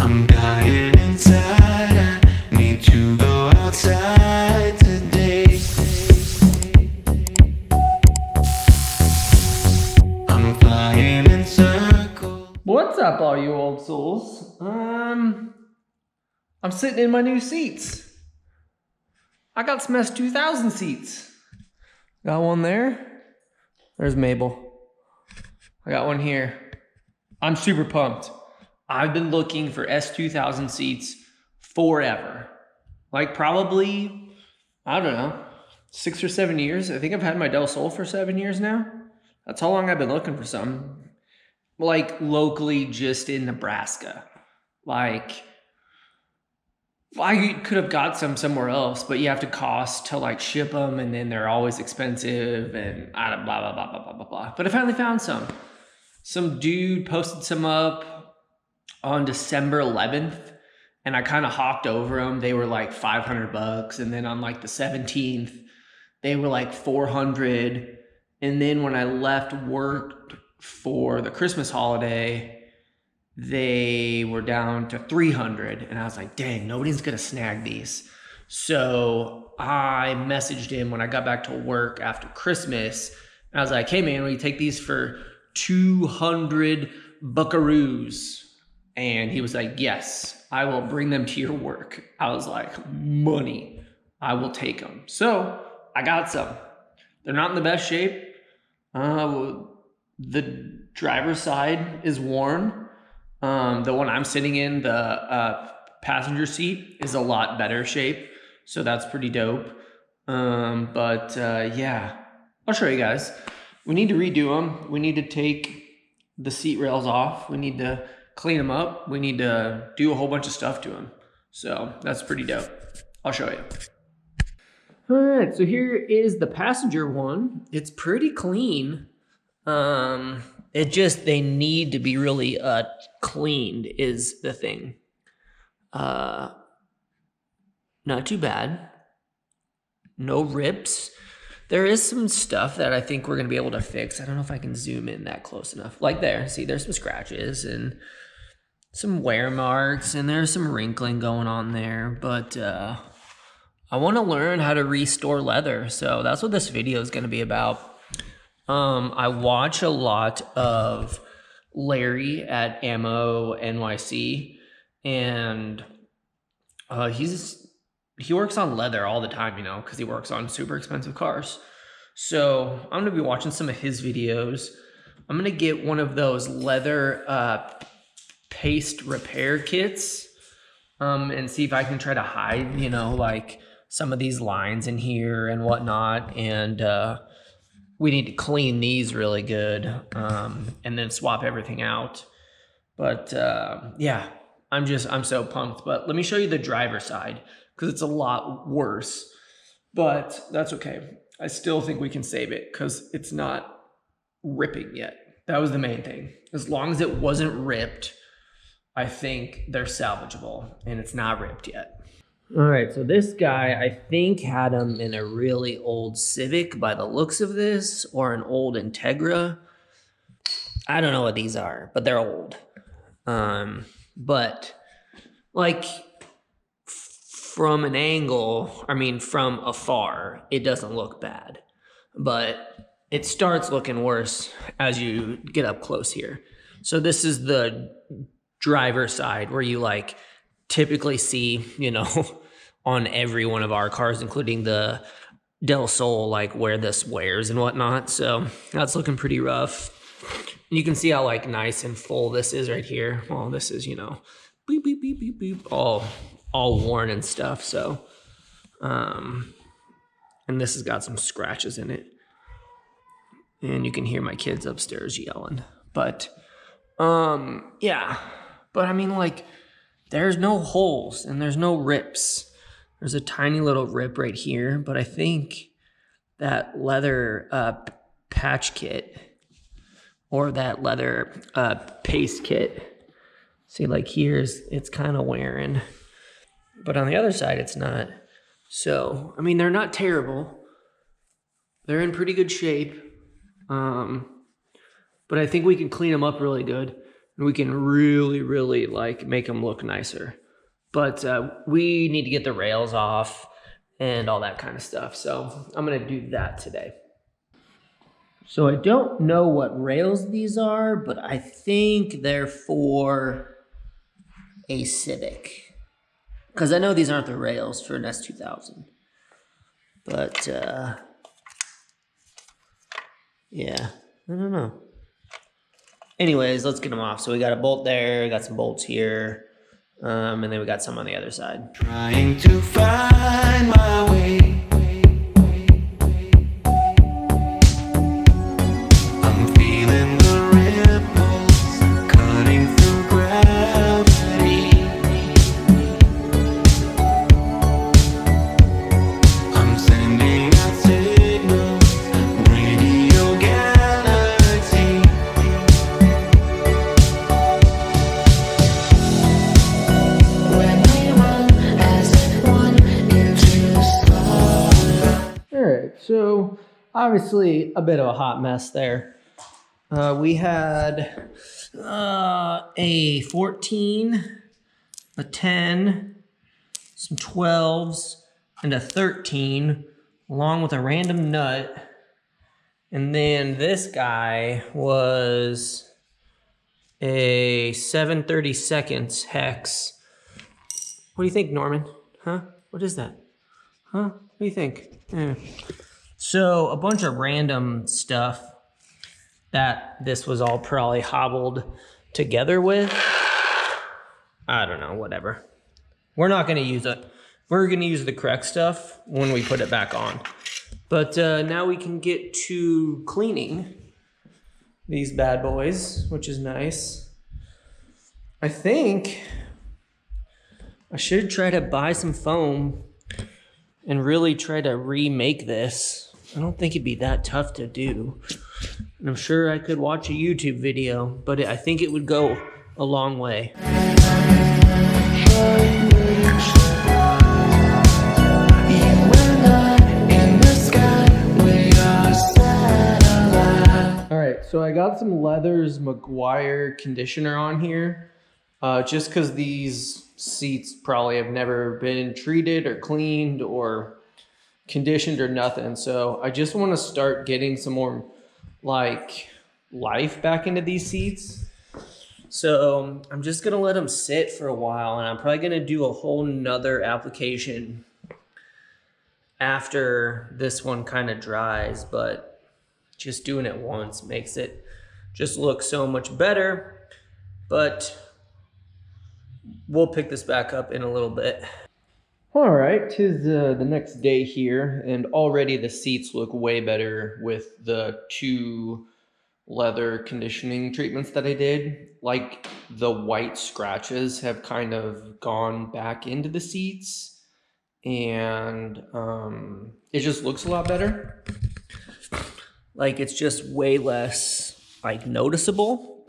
I'm dying inside, I need to go outside today. I'm flying in circles. What's up, all you old souls? I'm sitting in my new seats. I got some S2000 seats. Got one there. There's Mabel. I got one here. I'm super pumped. I've been looking for S2000 seats forever. Like probably, I don't know, 6 or 7 years. I think I've had my Del Sol for 7 years now. That's how long I've been looking for some. Like locally, just in Nebraska. Like, I could have got some somewhere else, but you have to cost to like ship them, and then they're always expensive, and I don't blah blah blah blah blah blah blah. But I finally found some. Some dude posted some up on December 11th, and I kind of hawked over them. They were like $500, and then on like the 17th, they were like 400. And then when I left work for the Christmas holiday, they were down to 300, and I was like, dang, nobody's gonna snag these. So I messaged him when I got back to work after Christmas, and I was like, hey man, will you take these for 200 buckaroos? And he was like, yes, I will bring them to your work. I was like, money, I will take them. So I got some. They're not in the best shape. The driver's side is worn. The one I'm sitting in, the passenger seat, is a lot better shape. So that's pretty dope. Yeah, I'll show you guys. We need to redo them. We need to take the seat rails off. We need to clean them up. We need to do a whole bunch of stuff to them. So that's pretty dope. I'll show you. All right, so here is the passenger one. It's pretty clean. They need to be really cleaned is the thing. Not too bad. No rips. There is some stuff that I think we're gonna be able to fix. I don't know if I can zoom in that close enough. Like there, see, there's some scratches and some wear marks, and there's some wrinkling going on there, but I wanna learn how to restore leather, so that's what this video is gonna be about. I watch a lot of Larry at Ammo NYC, and he works on leather all the time, you know, because he works on super expensive cars. So I'm gonna be watching some of his videos. I'm gonna get one of those leather paste repair kits, and see if I can try to hide, you know, like some of these lines in here and whatnot, and we need to clean these really good, and then swap everything out. But yeah, I'm so pumped. But let me show you the driver's side, because it's a lot worse, but that's okay. I still think we can save it because it's not ripping yet. That was the main thing. As long as it wasn't ripped, I think they're salvageable, and it's not ripped yet. All right, so this guy, I think, had him in a really old Civic by the looks of this, or an old Integra. I don't know what these are, but they're old. But like from an angle, I mean, from afar, it doesn't look bad, but it starts looking worse as you get up close here. So this is the driver's side where you like typically see, you know, on every one of our cars, including the Del Sol, like where this wears and whatnot. So that's looking pretty rough. You can see how like nice and full this is right here. Well, this is, you know, beep, beep, beep, beep, beep, all worn and stuff. So, and this has got some scratches in it. And you can hear my kids upstairs yelling. But, yeah. But I mean, like, there's no holes and there's no rips. There's a tiny little rip right here, but I think that leather patch kit or that leather paste kit, see, like here's, it's kind of wearing, but on the other side, it's not. So, I mean, they're not terrible. They're in pretty good shape. But I think we can clean them up really good. and we can really, really like make them look nicer. But we need to get the rails off and all that kind of stuff. So I'm gonna do that today. So I don't know what rails these are, but I think they're for a Civic. Because I know these aren't the rails for an S2000. But yeah, I don't know. Anyways, let's get them off. So we got a bolt there, got some bolts here, and then we got some on the other side. Trying to find my way. I'm feeling the ripples cutting through gravity. I'm sending out signals, radio galaxy. When we run as one into the stars. All right, so obviously a bit of a hot mess there. We had a 14, a 10, some 12s, and a 13, along with a random nut. And then this guy was a 7/32 hex. What do you think, Norman? Huh? What is that? Huh? What do you think? Yeah. So a bunch of random stuff that this was all probably hobbled together with. I don't know, whatever. We're not gonna use it. We're gonna use the correct stuff when we put it back on. But now we can get to cleaning these bad boys, which is nice. I think I should try to buy some foam and really try to remake this. I don't think it'd be that tough to do. And I'm sure I could watch a YouTube video, but I think it would go a long way. All right, so I got some Leathers McGuire conditioner on here, just because these seats probably have never been treated or cleaned or conditioned or nothing. So I just want to start getting some more like life back into these seats. So I'm just gonna let them sit for a while, and I'm probably gonna do a whole nother application after this one kind of dries, but just doing it once makes it just look so much better. But we'll pick this back up in a little bit. All right, 'tis the next day here, and already the seats look way better with the 2 leather conditioning treatments that I did. Like the white scratches have kind of gone back into the seats, and it just looks a lot better. Like it's just way less like noticeable.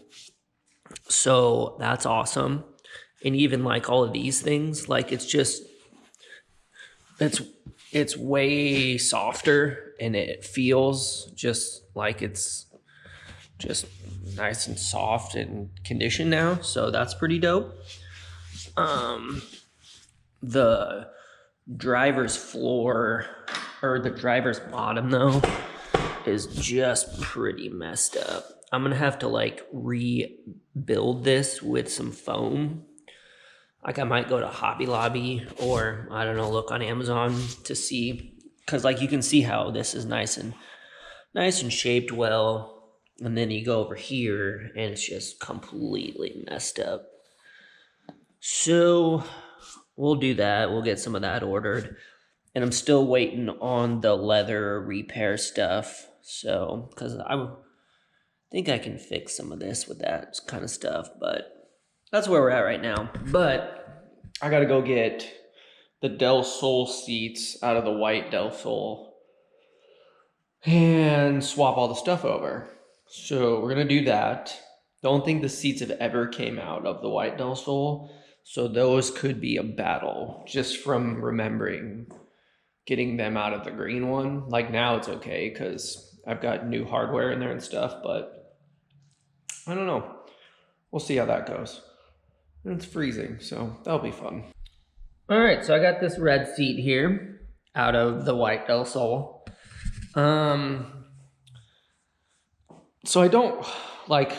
So that's awesome. And even like all of these things, like it's way softer, and it feels just like it's just nice and soft and conditioned now. So that's pretty dope. The driver's floor, or the driver's bottom though, is just pretty messed up. I'm gonna have to like rebuild this with some foam. Like I might go to Hobby Lobby, or I don't know, look on Amazon to see, because like you can see how this is nice and shaped well, and then you go over here and it's just completely messed up. So we'll do that. We'll get some of that ordered, and I'm still waiting on the leather repair stuff. So because I think I can fix some of this with that kind of stuff, but that's where we're at right now. But I gotta go get the Del Sol seats out of the white Del Sol and swap all the stuff over. So we're gonna do that. Don't think the seats have ever came out of the white Del Sol, so those could be a battle just from remembering getting them out of the green one. Like now it's okay because I've got new hardware in there and stuff, but I don't know. we'll see how that goes. And it's freezing, so that'll be fun. All right, so I got this red seat here out of the white OldSols. So I don't, like,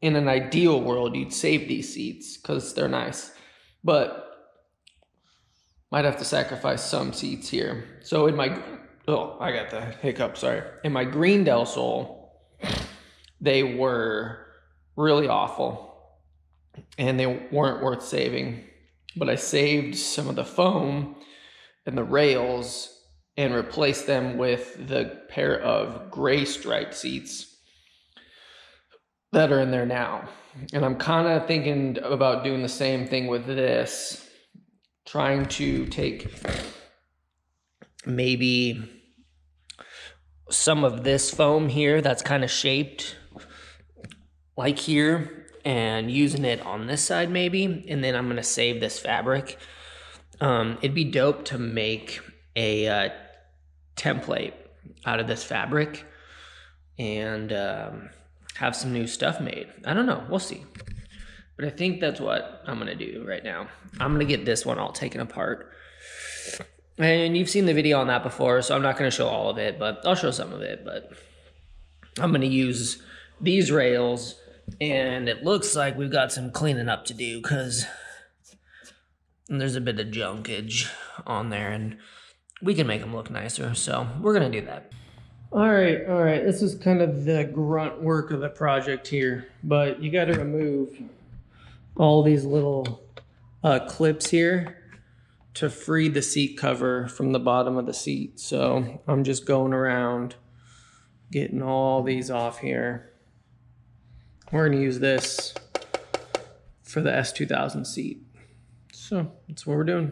in an ideal world, you'd save these seats because they're nice, but might have to sacrifice some seats here. So in my, oh, I got the hiccup, sorry. In my green OldSols, they were really awful and they weren't worth saving, but I saved some of the foam and the rails and replaced them with the pair of gray striped seats that are in there now. And I'm kind of thinking about doing the same thing with this, trying to take maybe some of this foam here that's kind of shaped like here and using it on this side maybe, and then I'm gonna save this fabric. It'd be dope to make a template out of this fabric and have some new stuff made. I don't know, we'll see. But I think that's what I'm gonna do right now. I'm gonna get this one all taken apart. And you've seen the video on that before, so I'm not gonna show all of it, but I'll show some of it. But I'm gonna use these rails, and it looks like we've got some cleaning up to do because there's a bit of junkage on there, and we can make them look nicer, so we're gonna do that. All right, this is kind of the grunt work of the project here, but you gotta remove all these little clips here to free the seat cover from the bottom of the seat. So I'm just going around getting all these off here. We're gonna use this for the S2000 seat. So that's what we're doing.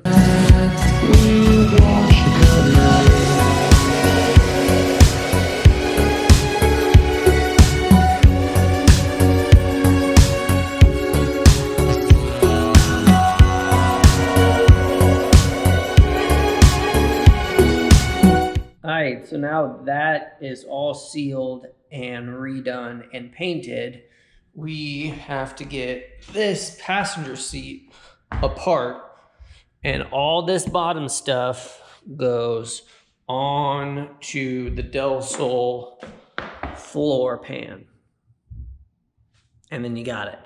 Alright, so now that is all sealed and redone and painted, we have to get this passenger seat apart, and all this bottom stuff goes on to the OldSols floor pan. And then you got it.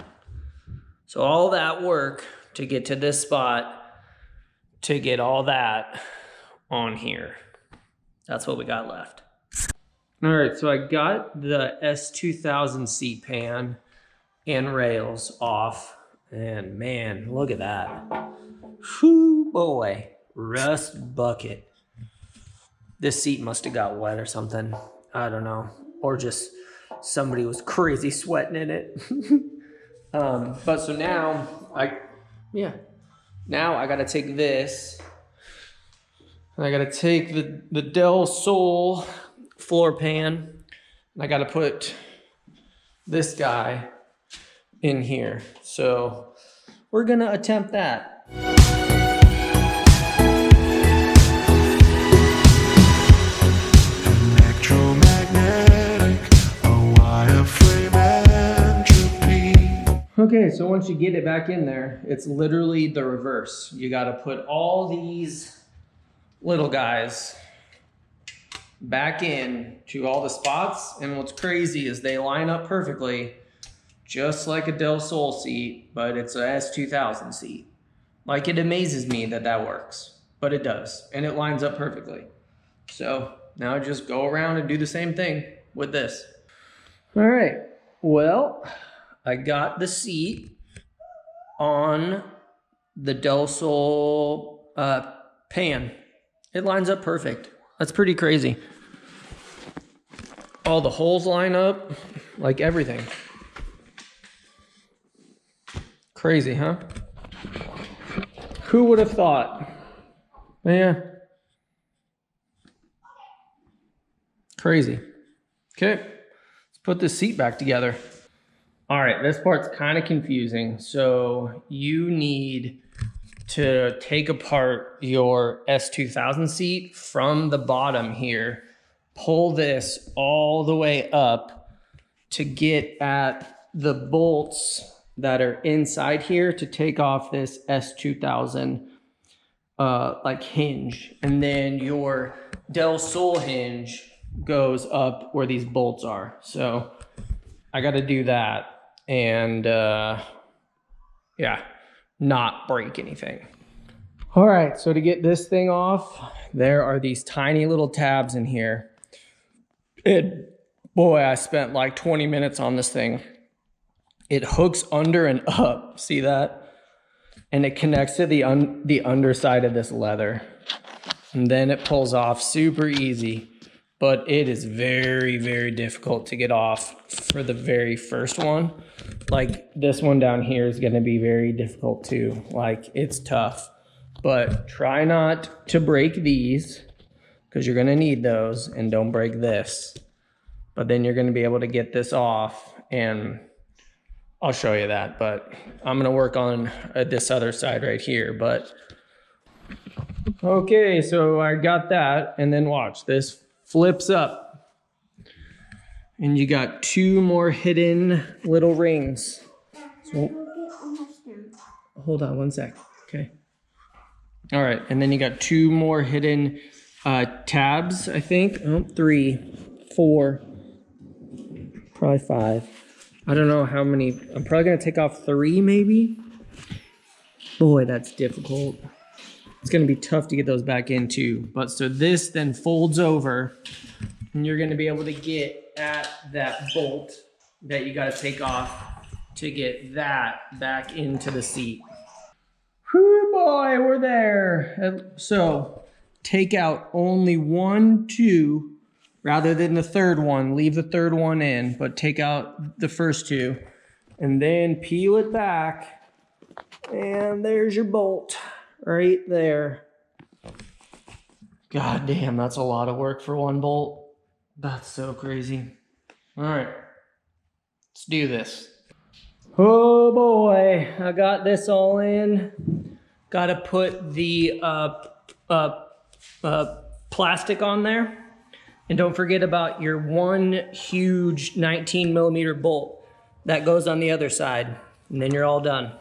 So all that work to get to this spot, to get all that on here. That's what we got left. All right, so I got the S2000 seat pan and rails off, and man, look at that. Whew, boy, rust bucket. This seat must have got wet or something. I don't know, or just somebody was crazy sweating in it. But so now now I gotta take this. And I gotta take the OldSols floor pan, and I gotta put this guy in here. So we're gonna attempt that. Electromagnetic, a wireframe entropy. Okay, so once you get it back in there, it's literally the reverse. You gotta put all these little guys back in to all the spots, and what's crazy is they line up perfectly, just like a OldSols seat, but it's a S2000 seat. Like, it amazes me that that works, but it does, and it lines up perfectly. So now I just go around and do the same thing with this. All right, well, I got the seat on the OldSols pan. It lines up perfect. That's pretty crazy. All the holes line up, like everything. Crazy, huh? Who would have thought? Yeah. Crazy. Okay, let's put this seat back together. All right, this part's kind of confusing. So you need to take apart your S2000 seat from the bottom here, pull this all the way up to get at the bolts that are inside here to take off this S2000 like hinge, and then your Del Sol hinge goes up where these bolts are. So I got to do that and yeah, not break anything. All right, so to get this thing off, there are these tiny little tabs in here. Boy, I spent like 20 minutes on this thing. It hooks under and up, see that? And it connects to the underside of this leather. And then it pulls off super easy, but it is very, very difficult to get off for the very first one. Like this one down here is gonna be very difficult too. Like it's tough, but try not to break these because you're gonna need those, and don't break this. But then you're gonna be able to get this off, and I'll show you that, but I'm gonna work on this other side right here. But okay, so I got that, and then watch, this flips up and you got two more hidden little rings. So, hold on one sec, okay. All right, and then you got two more hidden tabs, I think. Oh, 3, 4, probably 5. I don't know how many. I'm probably gonna take off 3 maybe. Boy, that's difficult. It's gonna be tough to get those back in too. But so this then folds over, and you're gonna be able to get at that bolt that you gotta take off to get that back into the seat. Whoo boy, we're there. So take out only 1, 2, rather than the third one. Leave the third one in, but take out the first 2, and then peel it back, and there's your bolt right there. God damn, that's a lot of work for one bolt. That's so crazy. All right, let's do this. Oh boy, I got this all in. Got to put the plastic on there. And don't forget about your one huge 19mm bolt that goes on the other side. And then you're all done.